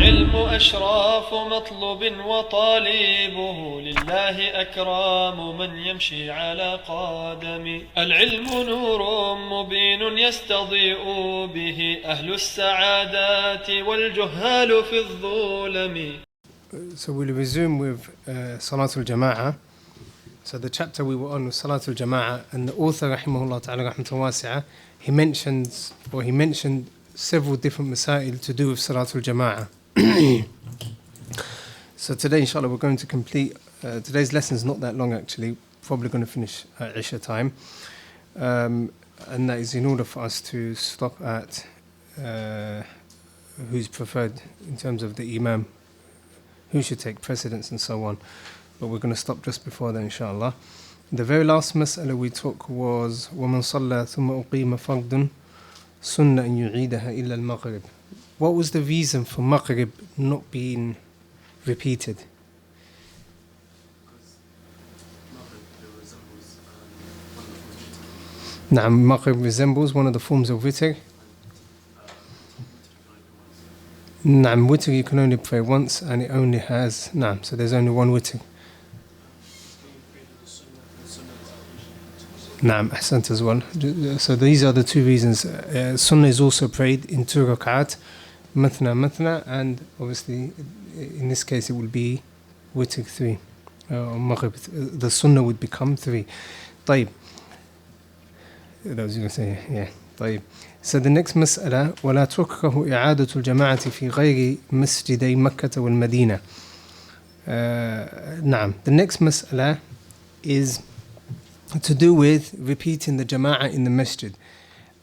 العلم أشراف مطلوب وطالبه لله أكرام من يمشي على قدم. العلم نور مبين يستضيء به أهل السعادات والجهال في الظلم. So we'll resume with Salatul Jama'ah. So the chapter we were on was Salatul Jama'ah, and the author rahimahullah ta'ala rahmatan wasi'ah, he mentioned several different masail to do with Salatul Jama'ah. So today inshallah we're going to complete, today's lesson is not that long actually, probably going to finish at Isha time, and that is in order for us to stop at who's preferred in terms of the Imam, who should take precedence and so on. But we're going to stop just before that inshallah. The very last mas'ala we took was وَمَنْ صَلَّى ثُمَّ أُقِيمَ فَرْضٌ سُنَّ أَنْ يُعِيدَهَا إِلَّا الْمَغْرِبِ. What was the reason for Maghrib not being repeated? Maghrib resembles one of the forms of witr. Witr you can only pray once, and it only has so there's only one witr. Ahsant as well. So these are the two reasons. Sunnah is also prayed in 2 rak'at, mathna, and obviously in this case it will be witr 3. Maghrib, the sunnah would become 3. طيب. That was you going to say, yeah. طيب. So the next مسألة ولا تكره إعادة الجماعة في غير مسجدي مكة والمدينة. The next مسألة is to do with repeating the jama'ah in the masjid.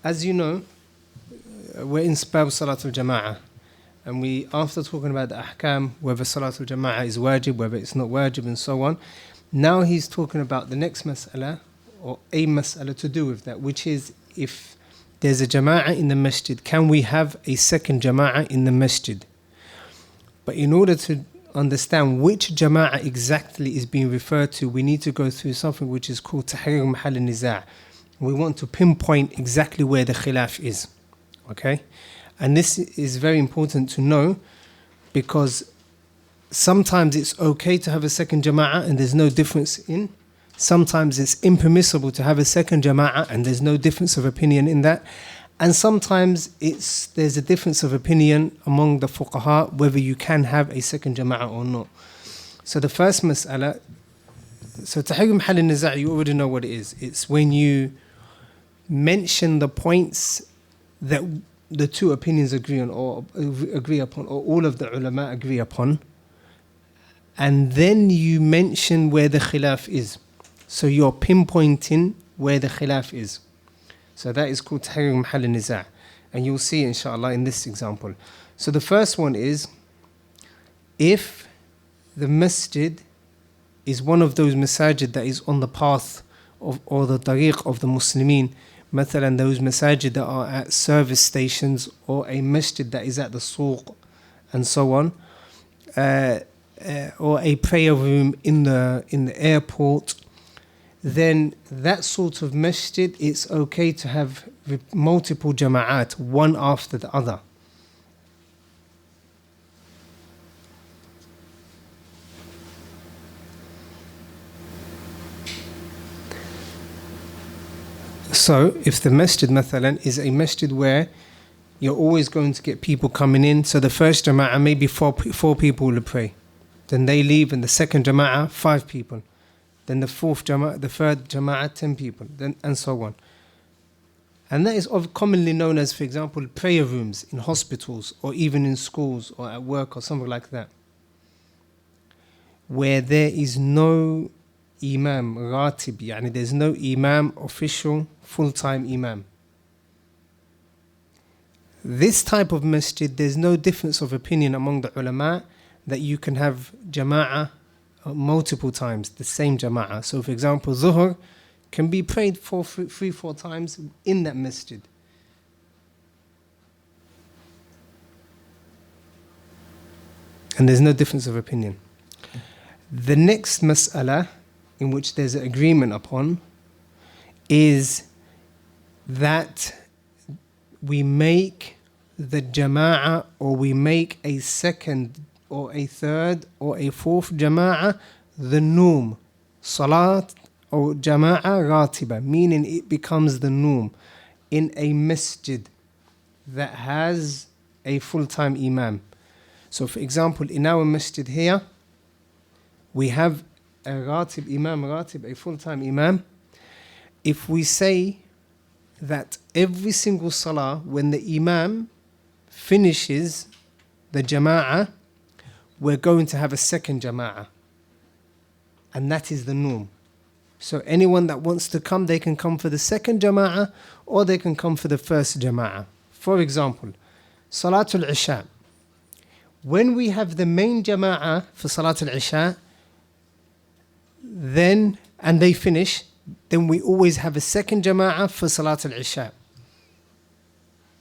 As you know, we're in Bab Salatul Jama'ah, and we, after talking about the ahkam, whether Salatul Jama'ah is wajib, whether it's not wajib, and so on, now he's talking about the next mas'ala, or a mas'ala to do with that, which is if there's a jama'ah in the masjid, can we have a second jama'ah in the masjid? But in order to understand which jama'ah exactly is being referred to, we need to go through something which is called tahrir mahal al-niza'. We want to pinpoint exactly where the khilaf is. Okay? And this is very important to know, because sometimes it's okay to have a second jama'ah and there's no difference in. Sometimes it's impermissible to have a second jama'ah and there's no difference of opinion in that. And sometimes there's a difference of opinion among the fuqaha whether you can have a second jama'ah or not. So the first mas'ala, so tahrir mahal al-niza', you already know what it is. It's when you mention the points that the two opinions agree on, or agree upon, or all of the ulama agree upon, and then you mention where the khilaf is. So you're pinpointing where the khilaf is. So that is called tahrir mahal al-niza', and you'll see inshallah in this example. So the first one is, if the masjid is one of those masajid that is on the path of, or the tariq of the Muslimin, mathalan those masajid that are at service stations, or a masjid that is at the suq and so on, or a prayer room in the airport, then that sort of masjid, it's okay to have multiple jama'at, one after the other. So if the masjid mathalan is a masjid where you're always going to get people coming in, so the first jama'ah maybe four people will pray, then they leave, and the second jama'ah 5 people, then the third jama'ah 10 people, then and so on. And that is commonly known as, for example, prayer rooms in hospitals, or even in schools, or at work, or something like that, where there is no imam ratib, yani there's no imam, official, full-time imam. This type of masjid, there's no difference of opinion among the ulama that you can have jama'ah multiple times, the same jama'ah. So for example, Zuhr can be prayed for 3-4 times in that masjid. And there's no difference of opinion. The next mas'ala in which there's an agreement upon is that we make the jama'ah, or we make a second or a third or a fourth jama'ah the norm. Salat or jama'ah ratiba, meaning it becomes the norm in a masjid that has a full-time imam. So for example, in our masjid here, we have a ratib, imam ratib, a full-time imam. If we say that every single salah, when the imam finishes the jama'ah, we're going to have a second jama'ah. And that is the norm. So anyone that wants to come, they can come for the second jama'ah or they can come for the first jama'ah. For example, Salatul Isha. When we have the main jama'ah for Salatul Isha, then, and they finish, then we always have a second jama'ah for Salatul Isha.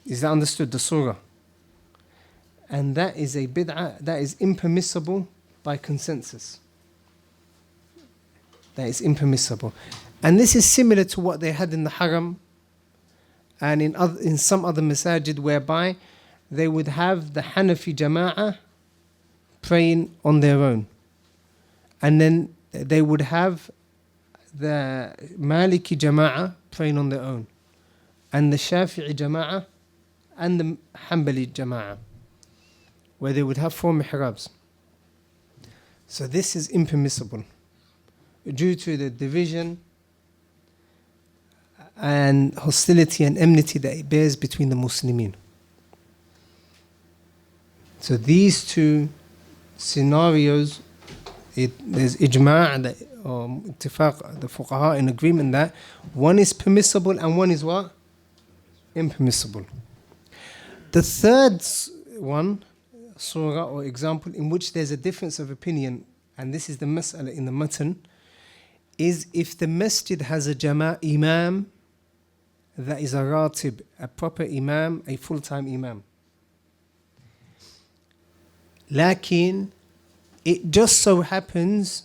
Is that understood, the surah? And that is a bid'ah, that is impermissible by consensus. That is impermissible. And this is similar to what they had in the Haram and in some other masajid, whereby they would have the Hanafi Jama'ah praying on their own. And then they would have the Maliki Jama'ah praying on their own. And the Shafi'i Jama'ah and the Hanbali Jama'ah, where they would have 4 mihrabs. So this is impermissible due to the division and hostility and enmity that it bears between the Muslimin. So these two scenarios, there's ijma' or ittifaq, the fuqaha in agreement that one is permissible and one is what? Impermissible. The third one, surah or example, in which there's a difference of opinion, and this is the mas'ala in the matan, is if the masjid has a imam that is a ratib, a proper imam, a full-time imam. Lakin, it just so happens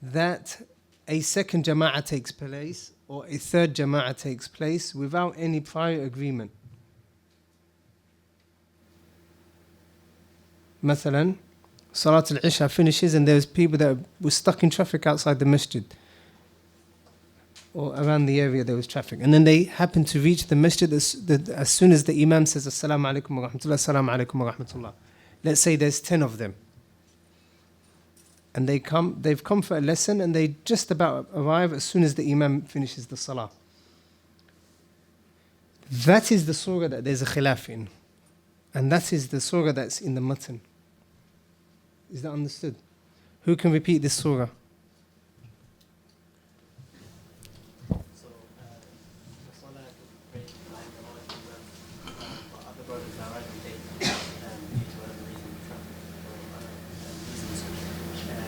that a second jama'ah takes place or a third jama'ah takes place without any prior agreement. Mathalan, Salat al-Isha finishes and there's people that were stuck in traffic outside the masjid or around the area there was traffic. And then they happen to reach the masjid as soon as the imam says, Assalamu alaikum wa rahmatullah, Assalamu alaikum wa rahmatullah. Let's say there's 10 of them. And they've come for a lesson and they just about arrive as soon as the imam finishes the salah. That is the surah that there's a khilaf in. And that is the surah that's in the matan. Is that understood? Who can repeat this surah? So, the Salah pray behind the Lord, but other brothers are riding late due to whatever reason, traffic or other reasons.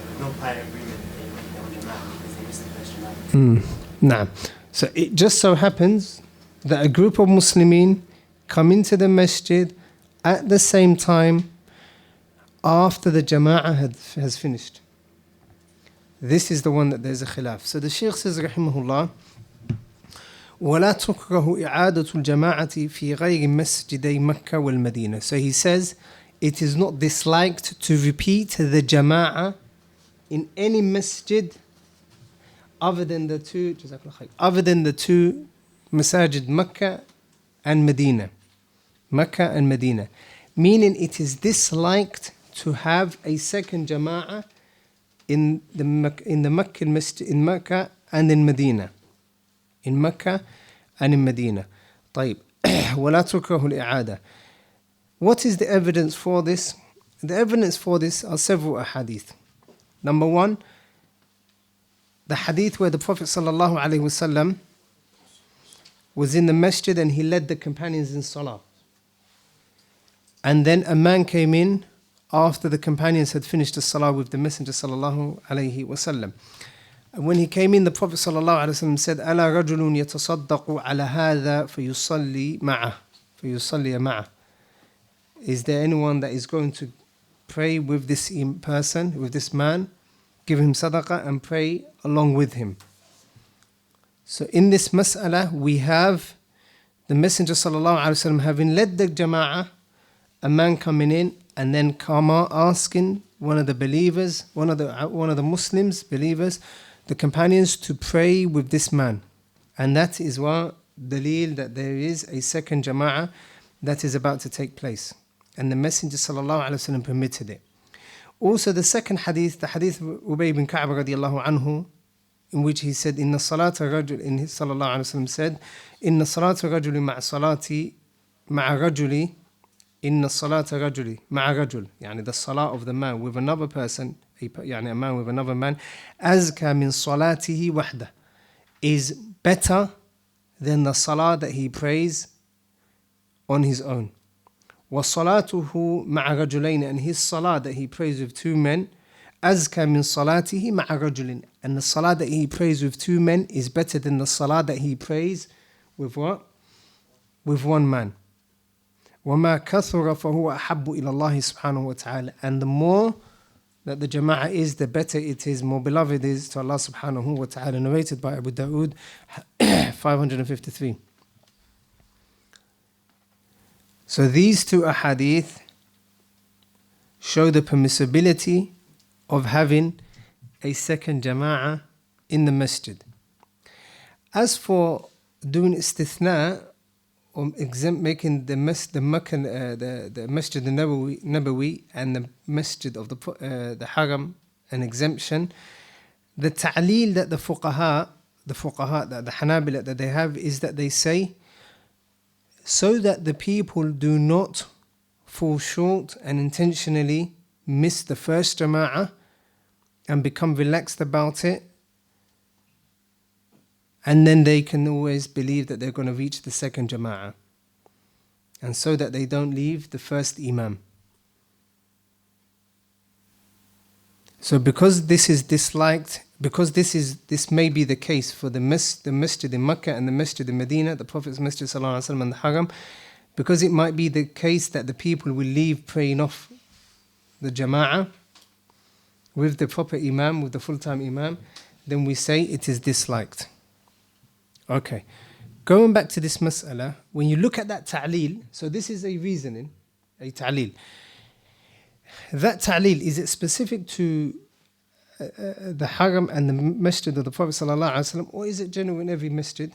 With no prior agreement, they make their own jama'ah because they missed the first jama'ah. Nah. So it just so happens that a group of Muslimin come into the masjid at the same time after the jama'ah has finished. This is the one that there's a khilaf. So the Shaykh says, rahimahullah, وَلَا تُكْرَهُ إِعَادَةُ الْجَمَاعَةِ فِي غَيْرِ مَسْجِدَيْ مَكَّةِ وَالْمَدِينَةِ. So he says, it is not disliked to repeat the jama'ah in any masjid other than the two masajid, Makkah and Medina. Makkah and Medina. Meaning it is disliked to have a second jama'ah in the Makkah masjid, in Makkah and in Medina. In Makkah and in Medina. طيب. ولا تكره الإعادة. What is the evidence for this? The evidence for this are several ahadith. Number one, the hadith where the Prophet sallallahu alaihi wasallam was in the masjid and he led the companions in salah. And then a man came in after the companions had finished the salah with the Messenger sallallahu alaihi wasallam. And when he came in, the Prophet sallallahu alaihi wasallam said, ألا رجل يتصدق على هذا فيصلي معه. Is there anyone that is going to pray with this person, with this man, give him sadaqah and pray along with him? So in this mas'ala we have the Messenger sallallahu alaihi wasallam having led the jama'ah, a man coming in and then asking one of the believers, one of the Muslims, believers, the companions to pray with this man. And that is what dalil that there is a second jama'ah that is about to take place. And the Messenger sallallahu alaihi wasallam permitted it. Also the second hadith, the hadith of Ubay bin Ka'b radiyallahu anhu, in which he said, Inna salata rajul, in his sallallahu alaihi wasallam said, Inna salata rajuli ma'a salati ma'a rajuli, Inna salata rajuli ma'a rajul, yani the salah of the man with another person, yani a man with another man, azka min salatihi wahda, is better than the salah that he prays on his own. Wa salatuhu ma'a rajulain, and his salah that he prays with two men, azka min salatihi ma'a rajulin, and the salah that he prays with two men is better than the salah that he prays with what? With one man. وَمَا كَثُرَ فَهُوَ أَحَبُّ إِلَى اللَّهِ سُبْحَانَهُ وَتَعَالَى, and the more that the jama'ah is, the better it is, more beloved it is to Allah subhanahu wa ta'ala. Narrated by Abu Dawood 553. So these two ahadith show the permissibility of having a second jama'ah in the masjid. As for doing istithna, or making the masjid Nabawi and the masjid of the haram an exemption, the ta'leel that the fuqaha, the Hanabila that they have, is that they say, so that the people do not fall short and intentionally miss the first jama'ah and become relaxed about it, and then they can always believe that they're going to reach the second jama'ah, and so that they don't leave the first imam. So because this is disliked, because this may be the case for the masjid in Mecca and the masjid in Medina, the Prophet's masjid sallallahu alaihi wasallam and the haram, because it might be the case that the people will leave praying off the jama'ah with the proper imam, with the full-time imam, then we say it is disliked. Okay, going back to this mas'ala, when you look at that ta'leel, so this is a reasoning, a ta'leel. That ta'leel, is it specific to the haram and the masjid of the Prophet sallallahu alaihi wasallam, or is it general in every masjid?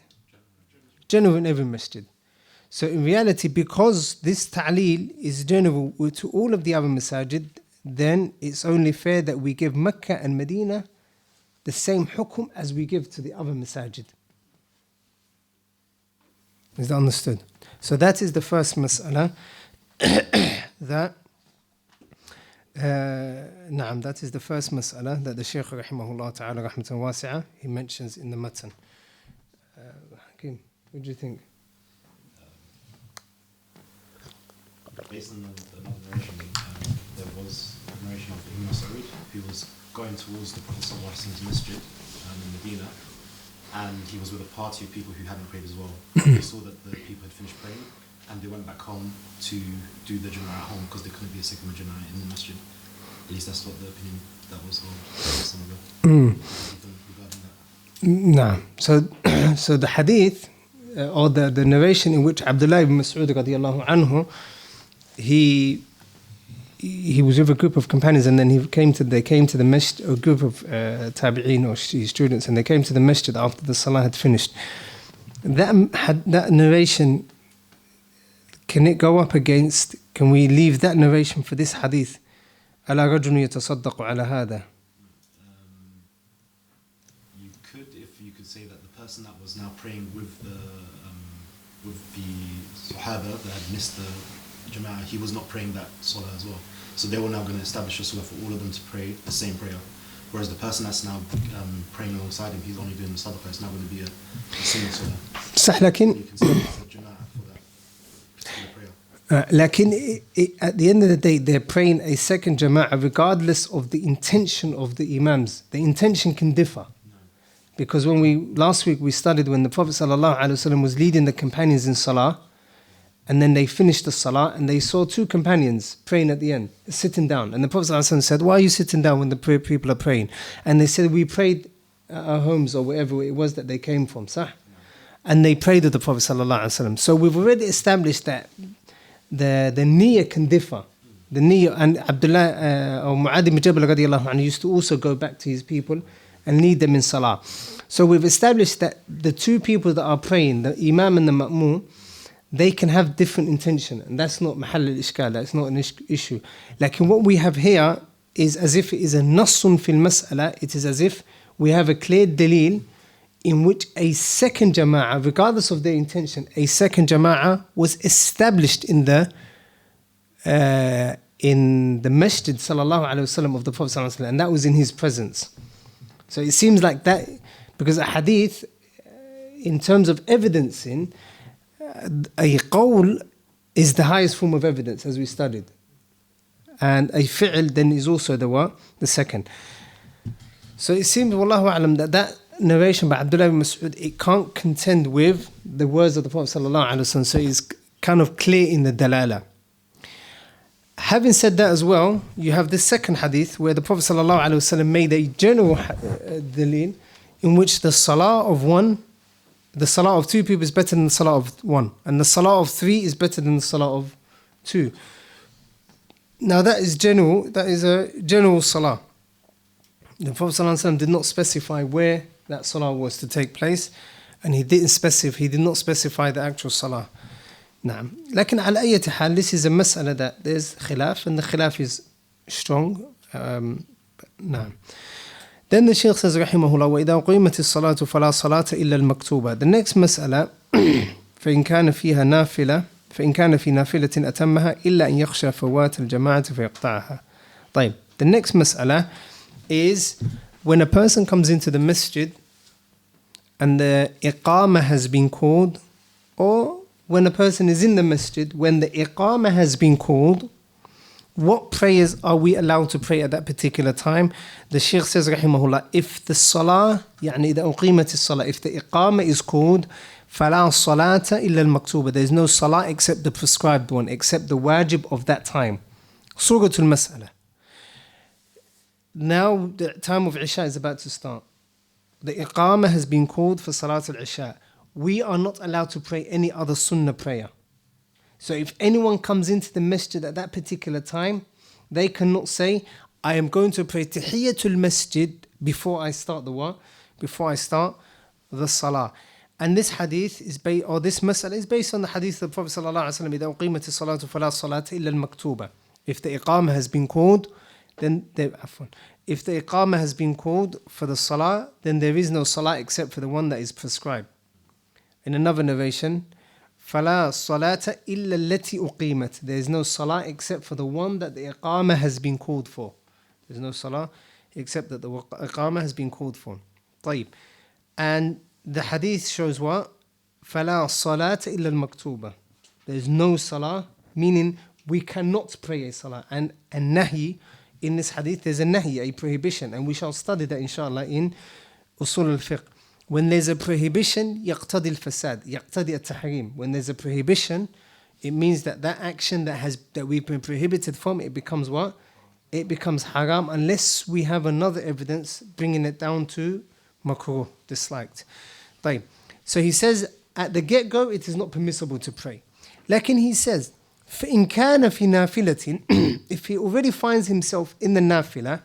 General in every masjid. So in reality, because this ta'leel is general to all of the other masajid, then it's only fair that we give Mecca and Medina the same hukum as we give to the other masajid. Is that understood? So that is the first mas'ala that that is the first mas'ala that the Shaykh rahimahullah ta'ala rahmatan wasi'ah, he mentions in the matan. Hakim, what do you think? Based on the narration, there was a narration of Ibn Mas'ud, who was going towards the Prophet sallallahu alaihi wasallam's masjid in Medina, and he was with a party of people who hadn't prayed as well. They saw that the people had finished praying, and they went back home to do the Jama'ah at home because there couldn't be a second Jama'ah in the masjid. At least that's what the opinion that was some of it. No. So the hadith, or the narration in which Abdillah ibn Mas'ud radiyallahu anhu, he was with a group of companions, and then they came to the masjid, a group of tabi'een or students, and they came to the masjid after the salah had finished. That narration, can it go up against, can we leave that narration for this hadith? أَلَا رَجُلٌ يَتَصَدَّقُ عَلَى هَذَا? You could say that the person that was now praying with the Sahaba that had missed the Jama'ah, he was not praying that Salah as well. So they were now going to establish a Salah for all of them to pray the same prayer. Whereas the person that's now praying alongside him, he's only doing the Sadaqah, it's now going to be a single Salah. صح, لكن You can say it's a Jama'ah for that particular prayer. لكن at the end of the day, they're praying a second jama'ah regardless of the intention of the imams. The intention can differ. Because last week we studied when the Prophet ﷺ was leading the companions in salah, and then they finished the salah and they saw two companions praying at the end, sitting down. And the Prophet ﷺ said, "Why are you sitting down when the people are praying?" And they said, "We prayed at our homes," or wherever it was that they came from. Sah? and they prayed with the Prophet sallallahu alaihi wasallam. So we've already established that the niyyah can differ. The niyyah, and Abdillah or Mu'adh ibn Jabal radiallahu anhu used to also go back to his people and lead them in salah. So we've established that the two people that are praying, the imam and the ma'mum, they can have different intention, and that's not mahall al-ishkal, that's not an issue. Like what we have here is as if it is a nassun fil mas'ala, it is as if we have a clear dalil in which a second jama'ah, regardless of their intention, a second jama'ah was established in the masjid sallallahu alaihi wasallam of the Prophet sallallahu alaihi wasallam, and that was in his presence. So it seems like that, because a hadith, in terms of evidencing, a qawl is the highest form of evidence, as we studied, and a fi'l then is also the what? The second. So it seems, wallahu a'lam, that narration by Abdullah ibn Mas'ud, it can't contend with the words of the Prophet sallallahu alaihi wasallam, so it's kind of clear in the dalala. Having said that as well, you have this second hadith where the Prophet sallallahu alaihi wasallam made a general dalil in which the salah of two people is better than the salah of one, and the salah of three is better than the salah of two. Now that is general, that is a general salah. The Prophet ﷺ did not specify where that salah was to take place, and he did not specify the actual salah. نعم. لكن على أي حال, this is a mas'ala that there's khilaf, and the khilaf is strong. نعم. Then the Shaykh says رحمه الله وإذا أقيمت الصلاة فلا صلاة إلا المكتوبة. The next mas'ala فإن كان في نافلة أتمها إلا أن يخشى فوات الجماعة فيقطعها. طيب. The next mas'ala is when a person comes into the masjid and the iqamah has been called, or when a person is in the masjid, when the iqamah has been called, what prayers are we allowed to pray at that particular time? The Shaykh says, rahimahullah, if the salah, يعني إذا أقيمت الصلاة, if the iqamah is called, فلا صلاة إلا المكتوبة, there is no salah except the prescribed one, except the wajib of that time. Suratul Mas'ala. Now the time of Isha is about to start. The iqamah has been called for Salat al-Isha. We are not allowed to pray any other sunnah prayer. So if anyone comes into the masjid at that particular time, they cannot say, I am going to pray Tahiyatul Masjid before I start the what? Before I start the Salah. And this hadith is this mas'ala is based on the hadith of the Prophet sallallahu alaihi wasallam, إِذَا أُقِيمَتِ الصَّلَاةُ فَلَا صَلَاةَ إِلَّا الْمَكْتُوبَةِ. If the iqamah has been called, if the iqamah has been called for the salah, then there is no salah except for the one that is prescribed. In another narration, فَلَا صَلَاةَ إِلَّا الَّتِي أُقِيمَتْ. There is no salah except for the one that the iqamah has been called for. There is no salah except that the iqamah has been called for. طيب. And the hadith shows what? فَلَا صَلَاةَ إِلَّا الْمَكْتُوبَةِ. There is no salah, meaning we cannot pray a salah. And nahi, in this hadith, there's a nahi, a prohibition, and we shall study that inshallah in usul al-fiqh. When there's a prohibition, يقتضي الفساد, يقتضي التحريم. When there's a prohibition, it means that action that we've been prohibited from, it becomes what? It becomes haram, unless we have another evidence bringing it down to makruh, disliked. طيب. So he says, at the get-go, it is not permissible to pray. Lakin he says, فإن كان في نافلة, if he already finds himself in the nafila,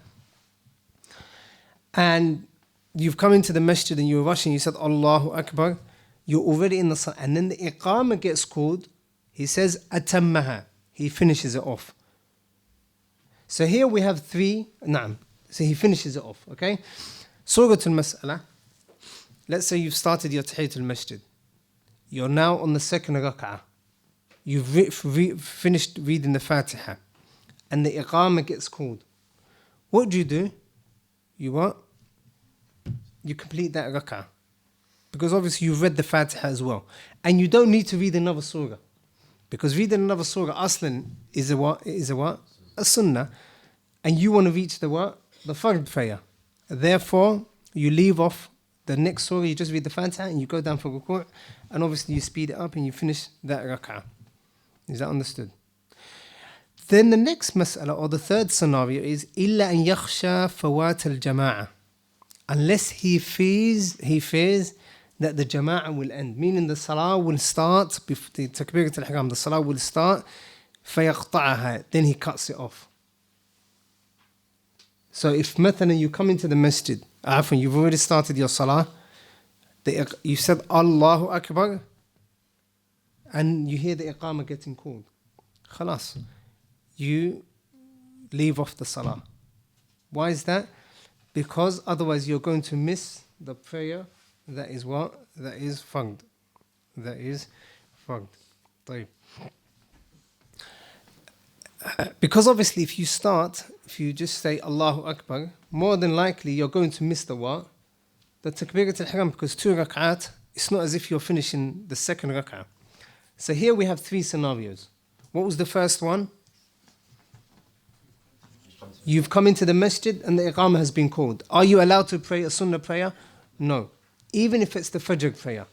and you've come into the masjid and you're rushing, you said Allahu Akbar, you're already in the salah, and then the iqamah gets called, he says atammaha, he finishes it off. So here we have three, na'am, so he finishes it off, okay? Suratul Mas'ala, let's say you've started your Tahiyatul Masjid, you're now on the second rak'ah, you've finished reading the Fatiha, and the iqamah gets called. What do? You what? You complete that rak'ah. Because obviously you've read the Fatiha as well. And you don't need to read another surah. Because reading another surah, aslan, is a what? A sunnah. And you want to reach the what? The fard prayer. Therefore, you leave off the next surah, you just read the Fatiha and you go down for ruku', and obviously you speed it up and you finish that rak'ah. Is that understood? Then the next mas'ala, or the third scenario, is إِلَّا أَن يَخْشَى فَوَاتَ الْجَمَاعَةِ. Unless he fears that the jama'ah will end. Meaning the salah will start, the takbirat al-ihram, the salah will start, فَيَقْطَعَهَا, then he cuts it off. So if مثلا you come into the masjid, you've already started your salah, you said Allahu Akbar, and you hear the iqamah getting called. Khalas. You leave off the salah. Why is that? Because otherwise you're going to miss the prayer that is what? That is fard. That is fard. طيب. Because obviously if you just say Allahu Akbar, more than likely you're going to miss the what? The takbirat al-ihram, because 2 rak'at, it's not as if you're finishing the second rak'ah. So here we have 3 scenarios. What was the first one? You've come into the masjid and the iqamah has been called. Are you allowed to pray a sunnah prayer? No. Even if it's the fajr prayer.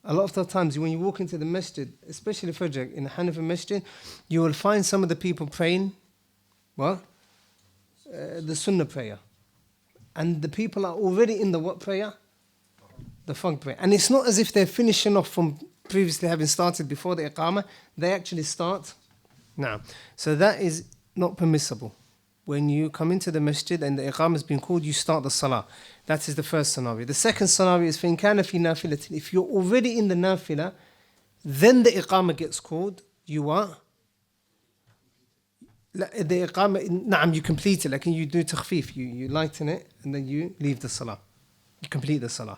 A lot of the times when you walk into the masjid, especially the fajr, in the Hanafi masjid, you will find some of the people praying, what? The sunnah prayer. And the people are already in the what prayer? The fard prayer. And it's not as if they're finishing off from previously having started before the iqamah. They actually start now. So that is not permissible. When you come into the masjid and the iqamah has been called, you start the salah. That is the first scenario. The second scenario is فَإِنْ كَانَ فِي نَافِلَةٍ. If you're already in the nafilah, then the iqamah gets called, you are? The iqamah, you complete it, like you do takhfif, you lighten it, and then you leave the salah. You complete the salah.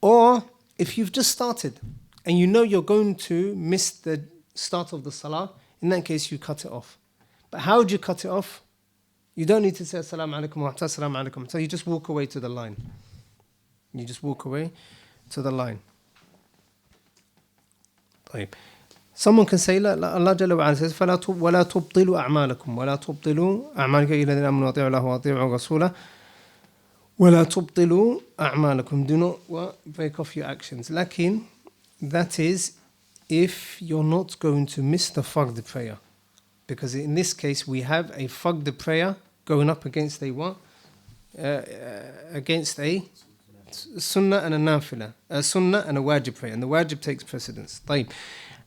Or, if you've just started, and you know you're going to miss the start of the salah, in that case you cut it off. But how would you cut it off? You don't need to say Assalamu alaikum wa rahmatullahi, Assalamu alaikum. So you just walk away to the line. You just walk away to the line. طيب. Someone can say, Allah Jalla wa Ala says, وَلَا تُبْطِلُوا أَعْمَالَكُمْ وَلَا تُبْطِلُوا أَعْمَالِكَ إِلَّا الَّذِينَ آمَنُوا وَأَطِيعُوا اللَّهَ وَأَطِيعُوا الرَّسُولَ وَلَا تُبْطِلُوا أَعْمَالَكُمْ. Do not break off your actions. Lakin, that is if you're not going to miss the fard prayer. Because in this case, we have a fard prayer going up against a what? Against a sunnah and a nafilah. A sunnah and a wajib prayer. And the wajib takes precedence. طيب.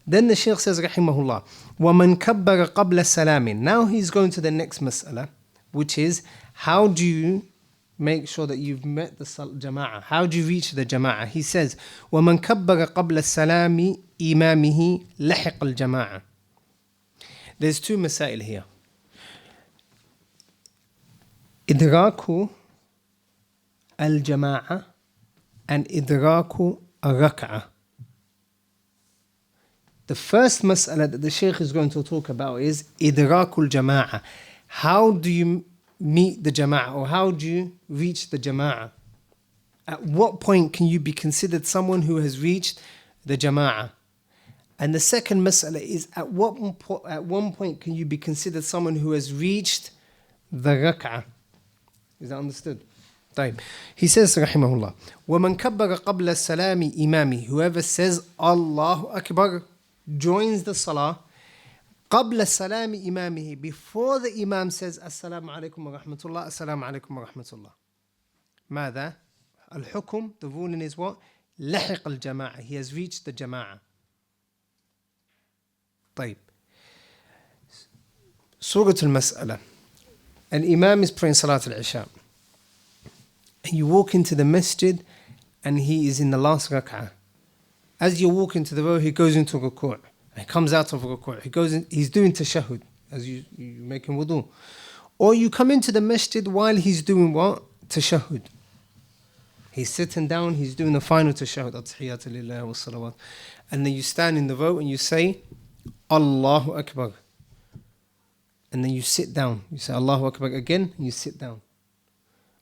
Then the Shaykh says, rahimahullah, وَمَنْ كَبَّرَ قَبْلَ السَّلَامِ. Now he's going to the next mas'ala, which is, how do you make sure that you've met the jama'ah? How do you reach the jama'ah? He says, وَمَنْ كَبَّرَ قَبْلَ السَّلَامِ إِمَامِهِ لَحِقَ الْجَمَاعَةِ. There's 2 masail here. إدراك الجماعة and إدراك الركعة. The first mas'ala that the Shaykh is going to talk about is إدراك الجماعة. How do you meet the jama'ah, or how do you reach the jama'ah? At what point can you be considered someone who has reached the jama'ah? And the second mas'ala is, at one point can you be considered someone who has reached the rak'ah? Is that understood? طيب. He says, rahimahullah, وَمَنْ كَبَّرَ قَبْلَ السَّلَامِ إِمَامِ. Whoever says Allahu Akbar joins the salah قَبْلَ السَّلَامِ إِمَامِهِ, before the imam says Assalamu alaikum wa rahmatullah, Assalamu alaikum wa rahmatullah. ماذا? الحكم, the ruling is what? لَحِقَ الْجَمَاعَةِ. He has reached the jama'ah. طيب. Surah al-Mas'ala. An imam is praying Salat al-Isha. And you walk into the masjid and he is in the last rak'ah. As you walk into the row, he goes into ruku'. He comes out of ruku'. He's doing tashahhud as you making wudu. Or you come into the masjid while he's doing what? Tashahhud. He's sitting down, he's doing the final tashahhud. At-tahiyyatu lillahi wa salawat. And then you stand in the row and you say Allahu Akbar. And then you sit down. You say Allahu Akbar again and you sit down.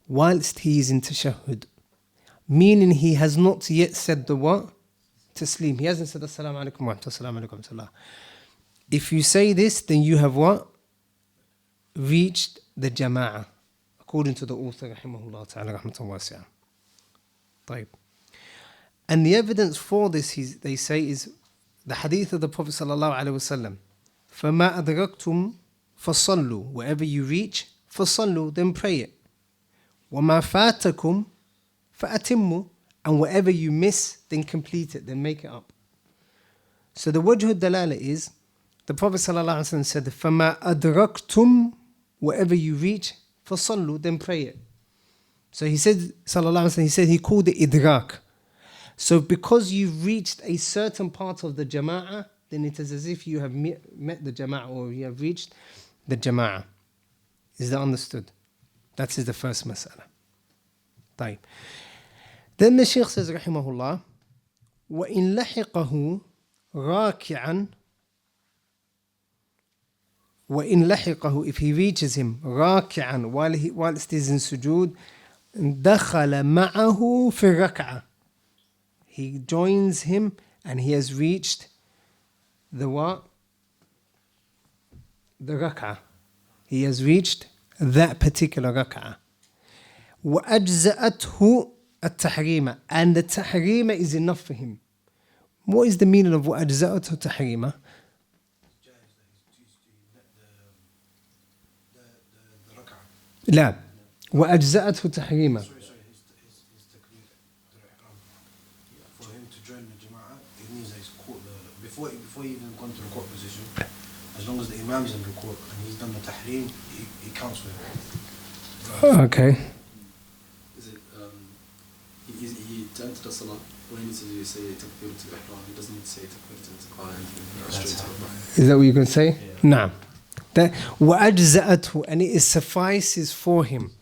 Whilst he is in tashahhud. Meaning he has not yet said the what? Taslim. He hasn't said Assalamu alaikum wa rahmatullahi. If you say this, then you have what? Reached the jama'ah. According to the author, rahimahullah ta'ala, rahmatan wasi'ah. طيب. And the evidence for this, they say, is the hadith of the Prophet sallallahu alaihi wasallam. فَمَا أَدْرَكْتُمْ فَصَلُّوا. Wherever you reach, فَصَلُّوا, then pray it. وَمَا فَاتَكُمْ فَأَتِمُّوا. And whatever you miss, then complete it, then make it up. So the wajh al-dalala is, the Prophet ﷺ said, فَمَا أَدْرَكْتُمْ, whatever you reach, فَصَلُّوا, then pray it. So he said, sallallahu alaihi wasallam, he said he called it idrak. So because you've reached a certain part of the jama'ah, then it is as if you have met the jama'ah or you have reached the jama'ah. Is that understood? That is the first mas'ala. طيب. Then the Shaykh says, rahimahullah, وَإِن لَحِقَهُ راكعا, وَإِن لَحِقَهُ, if he reaches him راكعا, whilst he's in sujood, دخل معه في الركعة, he joins him and he has reached the what? The rak'ah. He has reached that particular rak'ah. وَأَجْزَأَتْهُ التَّحْرِيمَ, and the tahrima is enough for him. What is the meaning of وَأَجْزَأَتْهُ التَّحْرِيمَ? لا, وَأَجْزَأَتْهُ التَّحْرِيمَ. His takbir, the ihram. For him to join the jama'ah, it means that he's caught before he even gone to the court position, as long as the imam's in the court and he's done the tahreem, he counts for him. Okay. Is it, he turned to the Salah, what he needs to do is say Takbiratul Ihram, he doesn't need to say Takbiratul Ihram, straight up. Is that what you're going to say? Yeah. No. That وَأَجْزَأَتْهُ, and it suffices for him.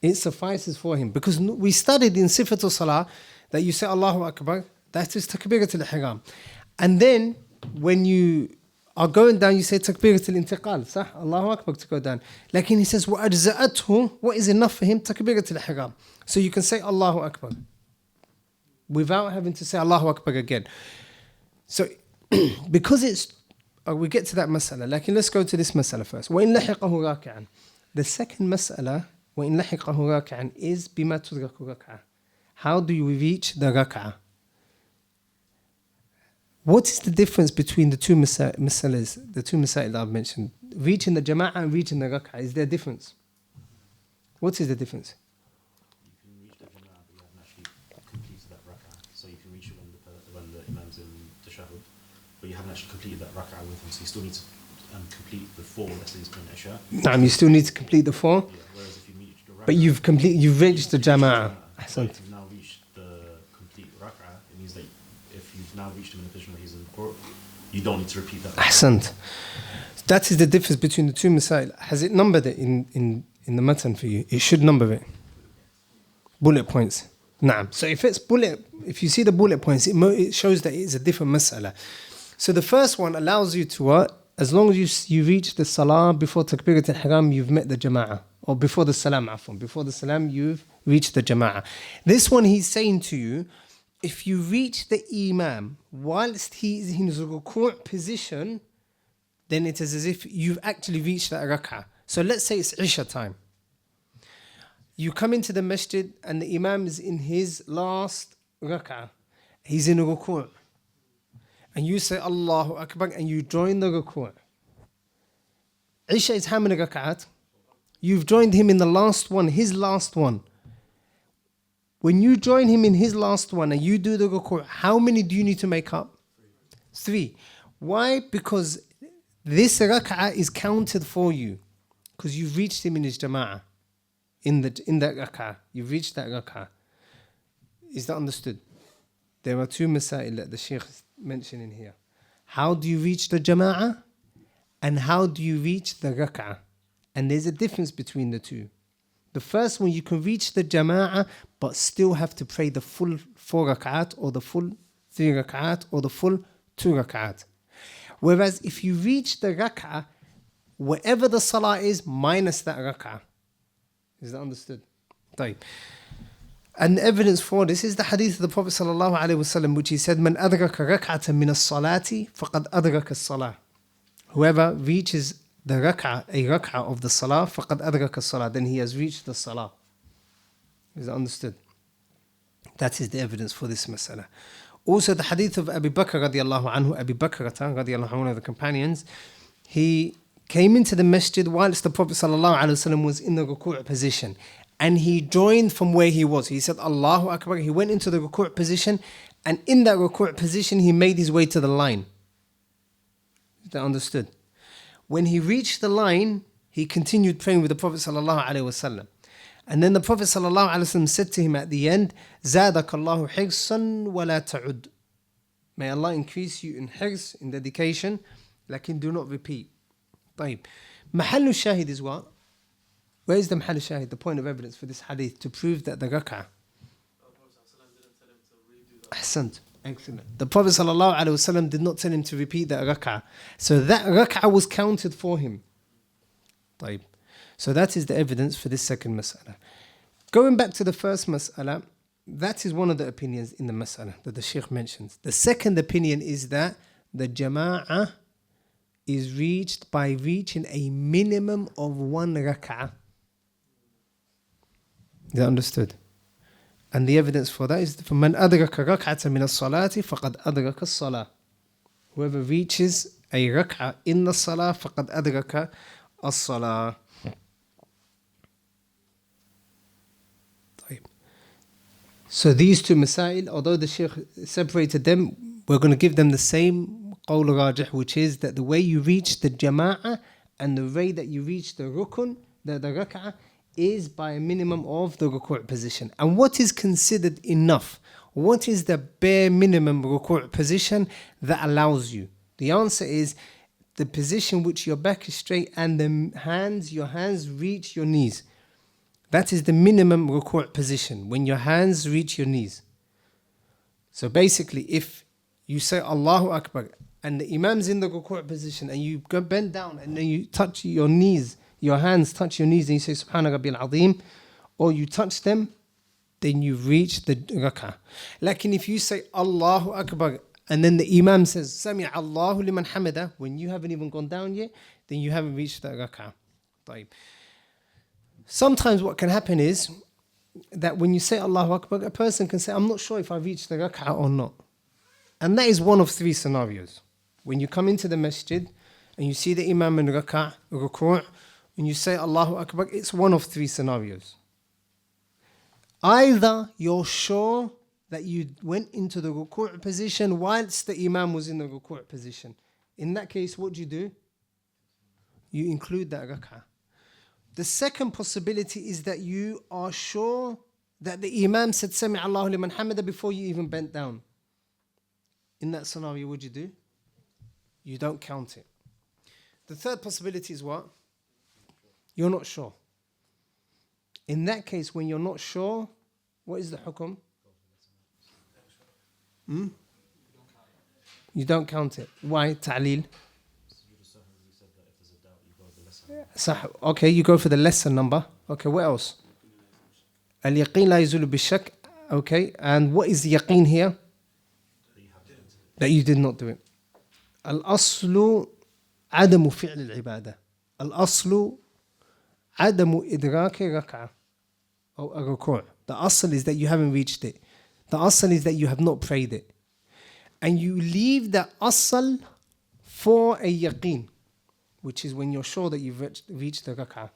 It suffices for him. Because we studied in Sifatul Salah that you say Allahu Akbar, that is Takbiratul Ihram. And then when you are going down, you say Takbiratul Intiqal, صح? Allahu Akbar to go down. Like he says, وَأَجْزَأَتْهُ, what is enough for him? Takbiratul Ihram. So you can say Allahu Akbar without having to say Allahu Akbar again. So because it's, we get to that mas'ala. Like, let's go to this mas'ala first. وَإِن لَحِقَهُ رَاكِعًا. The second mas'ala, وَإِن لَحِقَهُ رَاكِعًا, is بِمَا تُدْرَكُ رَكْعَةً. How do you reach the rak'ah? What is the difference between the two masalas, the two masail that I've mentioned? Reaching the jama'ah and reaching the rak'ah. Is there a difference? What is the difference? You can reach the jama'ah, but you haven't actually completed that rak'ah. So you can reach it when the imam's in tashahhud, but you haven't actually completed that rak'ah with him. So you still need to complete the four, let's say he's praying Isha. You still need to complete the four. Yeah, whereas if you reach the rak'ah, But you've reached the jama'ah. so if you've now reached the complete rak'ah, it means that if you've now reached him in a position where he's in the court, you don't need to repeat that. Ahsant. That is the difference between the two masail. Has it numbered it in the matan for you? It should number it. Bullet points. Naam. So if you see the bullet points, it shows that it is a different mas'ala. So the first one allows you to what? As long as you reach the salah before takbirat al-ihram, you've met the jama'ah. Or before the salam, before the salam, you've reached the jama'ah. This one he's saying to you, if you reach the imam whilst he is in his ruku' position, then it is as if you've actually reached that rak'ah. So let's say it's Isha time. You come into the masjid and the imam is in his last rak'ah. He's in a ruku'. And you say Allahu Akbar and you join the ruku'. Isha is how many rak'at? You've joined him in the last one, his last one. When you join him in his last one and you do the ruku', how many do you need to make up? 3. Why? Because this rak'ah is counted for you. Because you've reached him in his jama'ah. In that rak'ah. You've reached that rak'ah. Is that understood? There are two masail that the Shaykh is mentioning here. How do you reach the jama'ah? And how do you reach the rak'ah? And there's a difference between the two. The first one, you can reach the jama'ah, but still have to pray the full 4 rak'at, or the full 3 rak'at, or the full 2 rak'at. Whereas if you reach the rak'ah, whatever the salah is, minus that rak'ah. Is that understood? طيب. And the evidence for this is the hadith of the Prophet sallallahu alaihi wasallam, which he said, "Man adraka rak'atan min as-salati, faqad adraka as-salah." Whoever reaches the rak'ah, a rak'ah of the salah, faqad adraka as-salah, then he has reached the salah. Is that understood? That is the evidence for this mas'ala. Also, the hadith of Abu Bakr radiallahu anhu, Abu Bakr radiallahu anhu, one of the companions, he came into the masjid whilst the Prophet sallallahu alaihi wasallam was in the ruku' position, and he joined from where he was. He said Allahu Akbar, he went into the ruku' position, and in that ruku' position he made his way to the line. Is that understood? When he reached the line, he continued praying with the Prophet sallallahu alaihi wasallam. And then the Prophet sallallahu alaihi wasallam said to him at the end, زادك الله حرصا ولا تعد. May Allah increase you in hirs, in dedication, lakin do not repeat. طيب. محل الشاهد is what? Where is the محل الشاهد, the point of evidence for this hadith to prove that the rak'ah? Ahsant. Excellent. The Prophet sallallahu alaihi wasallam did not tell him to repeat that rak'ah. So that rak'ah was counted for him. طيب. So that is the evidence for this second mas'ala. Going back to the first mas'ala, that is one of the opinions in the mas'ala that the Shaykh mentions. The second opinion is that the jama'ah is reached by reaching a minimum of one rak'ah. Is that understood? And the evidence for that is from man adraka rak'atan min as-salati faqad adraka as-salah. Whoever reaches a rak'ah in the salah faqad adraka as-salah. So these two masail, although the Shaykh separated them, we're going to give them the same qawl rajih, which is that the way you reach the jama'ah and the way that you reach the rukun, the rak'ah, is by a minimum of the ruku' position. And what is considered enough? What is the bare minimum ruku' position that allows you? The answer is the position which your back is straight and your hands reach your knees. That is the minimum ruku' position, when your hands reach your knees. So basically, if you say Allahu Akbar and the Imam's in the ruku' position and you go bend down and then you touch your knees, your hands touch your knees and you say Subhana Rabbil Azim, or you touch them, then you reach the rak'ah. Like if you say Allahu Akbar and then the Imam says Sami' Allahu liman hamida, when you haven't even gone down yet, then you haven't reached that rak'ah. طيب. Sometimes what can happen is that when you say Allahu Akbar, a person can say, I'm not sure if I reached the rak'ah or not. And that is one of three scenarios. When you come into the masjid and you see the Imam in ruku', and you say Allahu Akbar, it's one of three scenarios. Either you're sure that you went into the ruku' position whilst the Imam was in the ruku' position. In that case, what do? You include that rak'ah. The second possibility is that you are sure that the Imam said Sami' Allahu liman hamida before you even bent down. In that scenario, what do? You don't count it. The third possibility is what? You're not sure. In that case, when you're not sure, what is the hukum? You don't count it. Why? Ta'leel. Okay, you go for the lesser number. Okay, what else? Al-yaqeen la yazulu bi-shak. Okay, and what is the yaqeen here? That you did not do it. Al-aslu adamu fi'l al-ibadah. Al-aslu adamu idraki rak'ah or ruku'. The asl is that you haven't reached it. The asl is that you have not prayed it. And you leave the asl for a yaqeen, which is when you're sure that you've reached the rak'ah.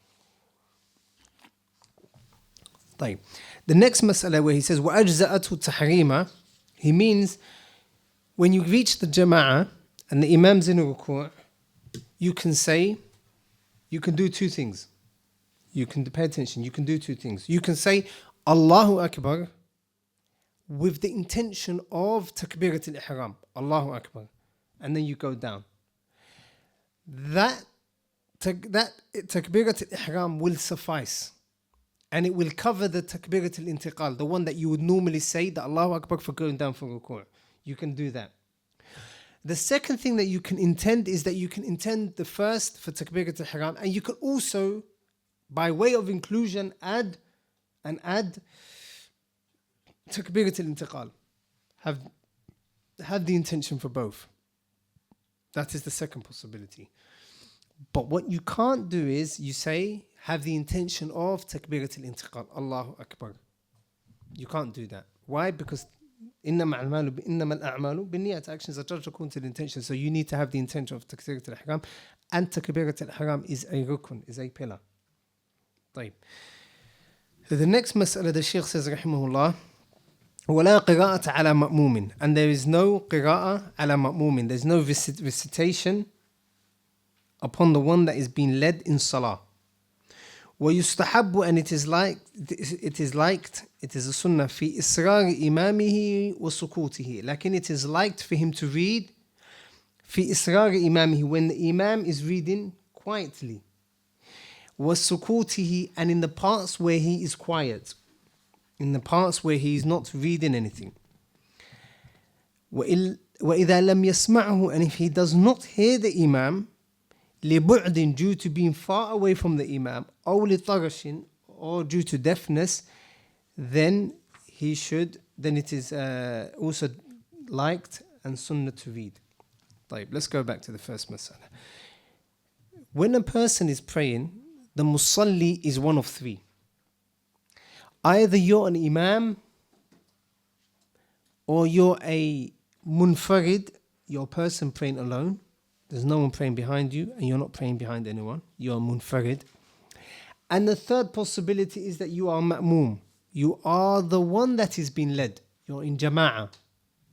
طيب. The next mas'ala where he says وَأَجْزَأَتْهُ تَحْرِيمًا, he means when you reach the jama'ah and the imam's in a ruku', you can do two things. You can pay attention, you can do two things. You can say Allahu Akbar with the intention of takbirat al-ihram, Allahu Akbar, and then you go down. That takbirat al-ihram will suffice, and it will cover the takbirat al-intiqal, the one that you would normally say, the Allahu Akbar for going down for ruku'. You can do that. The second thing that you can intend is that you can intend the first for takbirat al-ihram, and you can also, by way of inclusion, add takbirat al-intiqal. Have the intention for both. That is the second possibility. But what you can't do is you say, have the intention of takbirat al-intiqal, Allahu Akbar. You can't do that. Why? Because إنما الأعمال بالنيات, actions are judged according to the intention. So you need to have the intention of takbirat al-ihram, and takbirat al-ihram is a rukun, is a pillar. طيب. So the next mas'ala, the Shaykh says, rahimahullah, وَلَا قِرَاءَةَ عَلَى مَأْمُومٍ. And there is no qira'ah ala ma'mumin. There's no recitation upon the one that is being led in salah. وَيُسْتَحَبُّ. And it is liked, it is a sunnah, فِي إِسْرَارِ إِمَامِهِ وَسُكُوتِهِ. Lakin it is liked for him to read فِي إِسْرَارِ إِمَامِهِ, when the imam is reading quietly. وَسُكُوتِهِ. And in the parts where he is quiet, in the parts where he is not reading anything. وَإِذَا لَمْ يَسْمَعْهُ. And if he does not hear the imam, لِبُعْدٍ, due to being far away from the imam, أو لِطَرَشٍ, or due to deafness, then it is also liked and sunnah to read. طيب, let's go back to the first masala. When a person is praying, the musalli is one of three. Either you're an imam, or you're a munfarid, you're a person praying alone. There's no one praying behind you, and you're not praying behind anyone. You're a munfarid. And the third possibility is that you are ma'moom. You are the one that is being led. You're in jama'ah.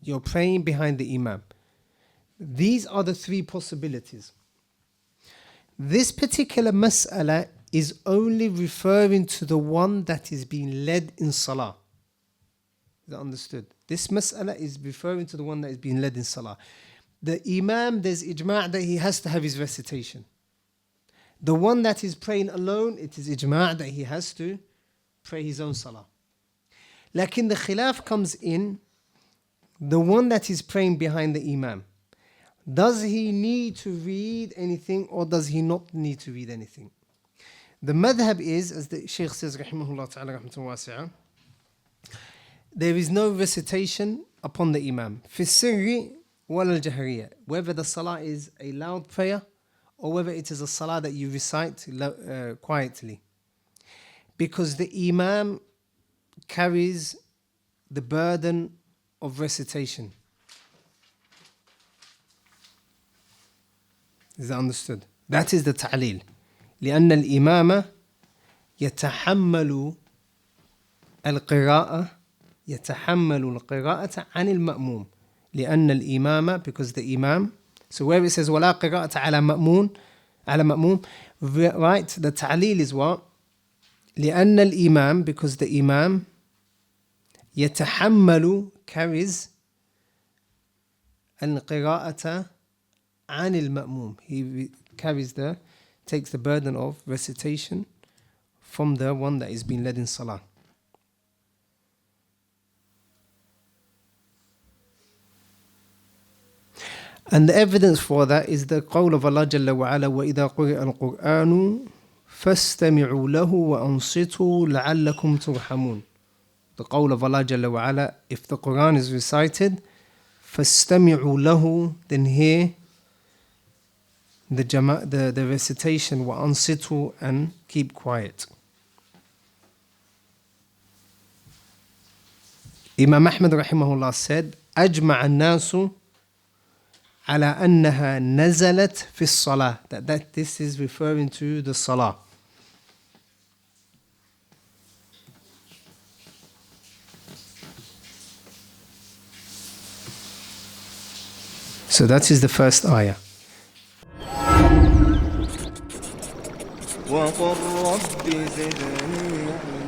You're praying behind the imam. These are the three possibilities. This particular mas'ala is only referring to the one that is being led in salah. Is that understood? This mas'ala is referring to the one that is being led in salah. The imam, there's ijma' that he has to have his recitation. The one that is praying alone, it is ijma' that he has to pray his own salah. Lakin the khilaf comes in the one that is praying behind the imam. Does he need to read anything, or does he not need to read anything? The madhab is, as the Shaykh says, rahimahullah ta'ala rahmatan wasi'ah, there is no recitation upon the imam. Fi sirri wal al-jahriyah. Whether the salah is a loud prayer, or whether it is a salah that you recite quietly. Because the imam carries the burden of recitation. Is that understood? That is the ta'lil. لأن الإمام يتحمل القراءة عن المأموم. لأن الإمام, because the imam. So where it says ولا قراءة على مأموم, right? The ta'lil is what? لأن الإمام, because the imam يتحمل, carries القراءة عن المأموم. He takes the burden of recitation from the one that is being led in salah. And the evidence for that is the qawl of Allah Jalla wa Ala, وَإِذَا قُرِئَ الْقُرْآنُ فَاسْتَمِعُوا لَهُ وَأَنصِتُوا لَعَلَّكُمْ تُرْحَمُونَ. The qawl of Allah Jalla wa Ala, if the Quran is recited, فَاسْتَمِعُوا لَهُ, then hear the recitation, وَأَنصِتُوا, and keep quiet. Imam Ahmad rahimahullah said, أَجْمَعَ النَّاسُ على أنها نزلت في الصلاة, that this is referring to the salah. So that is the first ayah. وقل رب زدني علما